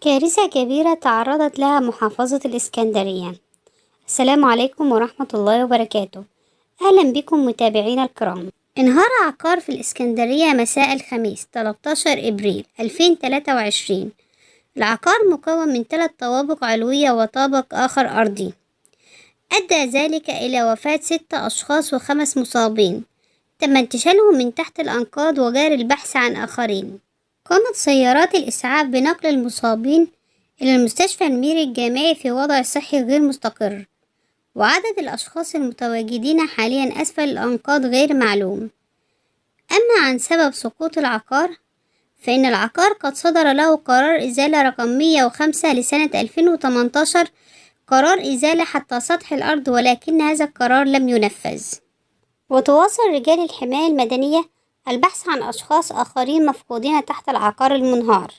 كارثة كبيرة تعرضت لها محافظة الإسكندرية. السلام عليكم ورحمة الله وبركاته. أهلا بكم متابعينا الكرام. انهار عقار في الإسكندرية مساء الخميس 13 إبريل 2023. العقار مكون من 3 طوابق علوية وطابق آخر أرضي. أدى ذلك إلى وفاة 6 أشخاص و5 مصابين. تم انتشالهم من تحت الأنقاض وجاري البحث عن آخرين. قامت سيارات الإسعاف بنقل المصابين إلى المستشفى الميري الجامعي في وضع صحي غير مستقر، وعدد الأشخاص المتواجدين حاليا أسفل الأنقاض غير معلوم. أما عن سبب سقوط العقار، فإن العقار قد صدر له قرار إزالة رقم 105 لسنة 2018، قرار إزالة حتى سطح الأرض، ولكن هذا القرار لم ينفذ. وتواصل رجال الحماية المدنية البحث عن أشخاص آخرين مفقودين تحت العقار المنهار.